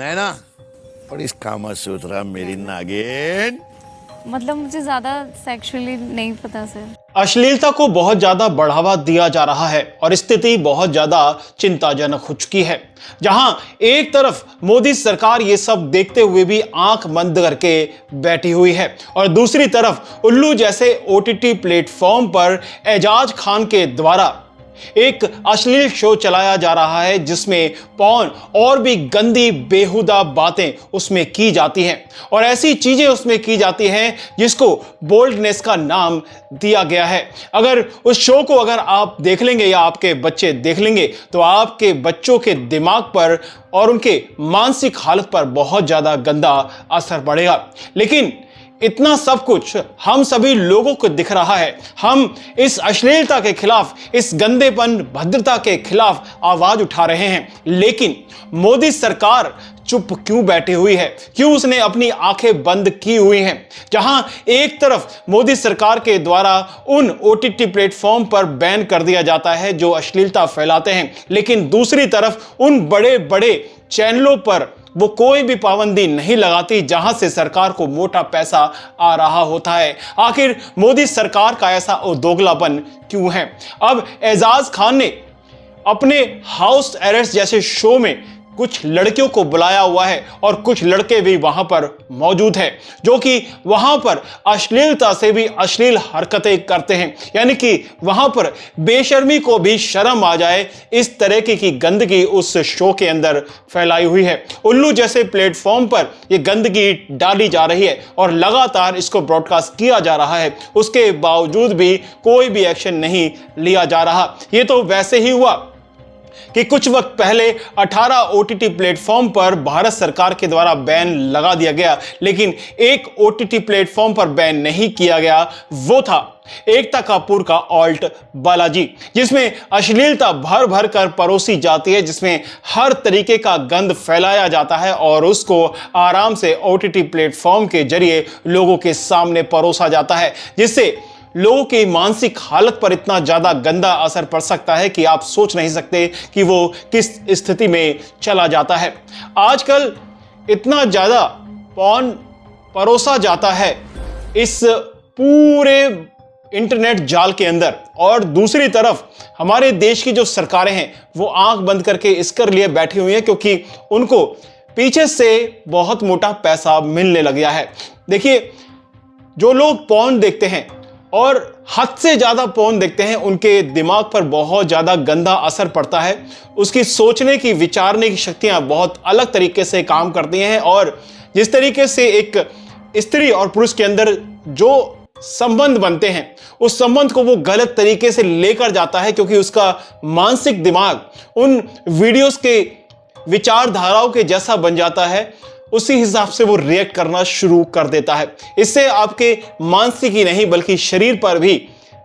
है ना। और इस कामसूत्रा मेरी नागिन। मतलब मुझे ज्यादा सेक्सुअली नहीं पता सर। अश्लीलता को बहुत ज्यादा बढ़ावा दिया जा रहा है और स्थिति बहुत ज्यादा चिंताजनक हो चुकी है, जहां एक तरफ मोदी सरकार ये सब देखते हुए भी आंख बंद करके बैठी हुई है और दूसरी तरफ उल्लू जैसे ओटीटी प्लेटफॉर्म पर एजाज खान के द्वारा एक अश्लील शो चलाया जा रहा है, जिसमें पॉर्न और भी गंदी बेहुदा बातें उसमें की जाती हैं और ऐसी चीजें उसमें की जाती हैं जिसको बोल्डनेस का नाम दिया गया है। अगर उस शो को अगर आप देख लेंगे या आपके बच्चे देख लेंगे तो आपके बच्चों के दिमाग पर और उनके मानसिक हालत पर बहुत ज्यादा गंदा असर पड़ेगा। लेकिन इतना सब कुछ हम सभी लोगों को दिख रहा है। हम इस अश्लीलता के खिलाफ, इस गंदेपन भद्रता के खिलाफ आवाज उठा रहे हैं, लेकिन मोदी सरकार चुप क्यों बैठी हुई है? क्यों उसने अपनी आंखें बंद की हुई हैं? जहां एक तरफ मोदी सरकार के द्वारा उन ओटीटी प्लेटफॉर्म पर बैन कर दिया जाता है जो अश्लीलता फैलाते हैं, लेकिन दूसरी तरफ उन बड़े बड़े चैनलों पर वो कोई भी पाबंदी नहीं लगाती जहां से सरकार को मोटा पैसा आ रहा होता है। आखिर मोदी सरकार का ऐसा दोगलापन क्यों है? अब एजाज खान ने अपने हाउस अरेस्ट जैसे शो में कुछ लड़कियों को बुलाया हुआ है और कुछ लड़के भी वहां पर मौजूद हैं जो कि वहां पर अश्लीलता से भी अश्लील हरकतें करते हैं, यानी कि वहां पर बेशर्मी को भी शर्म आ जाए, इस तरह की गंदगी उस शो के अंदर फैलाई हुई है। उल्लू जैसे प्लेटफॉर्म पर यह गंदगी डाली जा रही है और लगातार इसको ब्रॉडकास्ट किया जा रहा है, उसके बावजूद भी कोई भी एक्शन नहीं लिया जा रहा। यह तो वैसे ही हुआ कि कुछ वक्त पहले 18 ओटीटी प्लेटफॉर्म पर भारत सरकार के द्वारा बैन लगा दिया गया, लेकिन एक ओटीटी प्लेटफॉर्म पर बैन नहीं किया गया। वो था एकता कपूर का ऑल्ट बालाजी, जिसमें अश्लीलता भर भर कर परोसी जाती है, जिसमें हर तरीके का गंद फैलाया जाता है और उसको आराम से ओटीटी प्लेटफॉर्म के जरिए लोगों के सामने परोसा जाता है, जिससे लोगों की मानसिक हालत पर इतना ज्यादा गंदा असर पड़ सकता है कि आप सोच नहीं सकते कि वो किस स्थिति में चला जाता है। आजकल इतना ज्यादा पॉर्न परोसा जाता है इस पूरे इंटरनेट जाल के अंदर, और दूसरी तरफ हमारे देश की जो सरकारें हैं वो आंख बंद करके इसके लिए बैठी हुई हैं क्योंकि उनको पीछे से बहुत मोटा पैसा मिलने लग गया है। देखिए, जो लोग पॉर्न देखते हैं और हद से ज्यादा पॉर्न देखते हैं, उनके दिमाग पर बहुत ज्यादा गंदा असर पड़ता है। उसकी सोचने की, विचारने की शक्तियां बहुत अलग तरीके से काम करती हैं और जिस तरीके से एक स्त्री और पुरुष के अंदर जो संबंध बनते हैं, उस संबंध को वो गलत तरीके से लेकर जाता है क्योंकि उसका मानसिक दिमाग उन वीडियोस के विचारधाराओं के जैसा बन जाता है, उसी हिसाब से वो रिएक्ट करना शुरू कर देता है। इससे आपके मानसिक ही नहीं बल्कि शरीर पर भी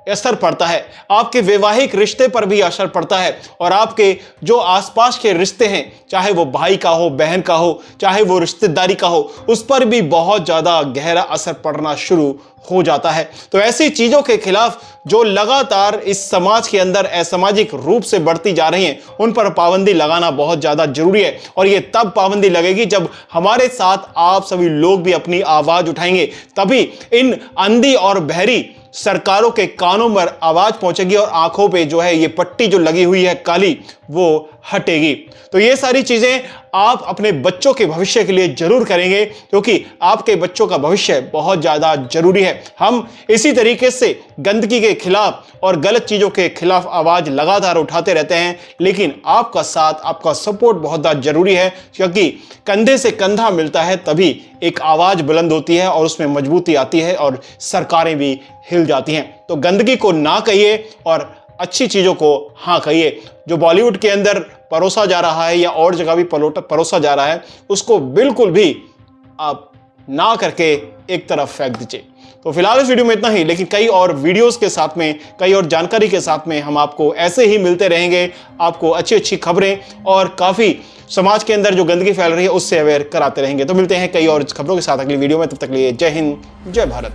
असर पड़ता है, आपके वैवाहिक रिश्ते पर भी असर पड़ता है और आपके जो आसपास के रिश्ते हैं, चाहे वो भाई का हो, बहन का हो, चाहे वो रिश्तेदारी का हो, उस पर भी बहुत ज्यादा गहरा असर पड़ना शुरू हो जाता है। तो ऐसी चीजों के खिलाफ जो लगातार इस समाज के अंदर असामाजिक रूप से बढ़ती जा रही हैं, उन पर पाबंदी लगाना बहुत ज्यादा जरूरी है और ये तब पाबंदी लगेगी जब हमारे साथ आप सभी लोग भी अपनी आवाज उठाएंगे, तभी इन अंधी और बहरी सरकारों के कानों में आवाज पहुंचेगी और आंखों पे जो है ये पट्टी जो लगी हुई है काली, वो हटेगी। तो ये सारी चीजें आप अपने बच्चों के भविष्य के लिए जरूर करेंगे क्योंकि आपके बच्चों का भविष्य बहुत ज्यादा जरूरी है। हम इसी तरीके से गंदगी के खिलाफ और गलत चीजों के खिलाफ आवाज लगातार उठाते रहते हैं, लेकिन आपका साथ, आपका सपोर्ट बहुत ज्यादा जरूरी है क्योंकि कंधे से कंधा मिलता है तभी एक आवाज बुलंद होती है और उसमें मजबूती आती है और सरकारें भी हिल जाती हैं। तो गंदगी को ना कहिए और अच्छी चीजों को हाँ कहिए। जो बॉलीवुड के अंदर परोसा जा रहा है या और जगह भी परोसा जा रहा है, उसको बिल्कुल भी आप ना करके एक तरफ फेंक दीजिए। तो फिलहाल इस वीडियो में इतना ही, लेकिन कई और वीडियोस के साथ में, कई और जानकारी के साथ में हम आपको ऐसे ही मिलते रहेंगे, आपको अच्छी अच्छी खबरें और काफ़ी समाज के अंदर जो गंदगी फैल रही है उससे अवेयर कराते रहेंगे। तो मिलते हैं कई और खबरों के साथ अगली वीडियो में, तब तक लिए जय हिंद, जय भारत।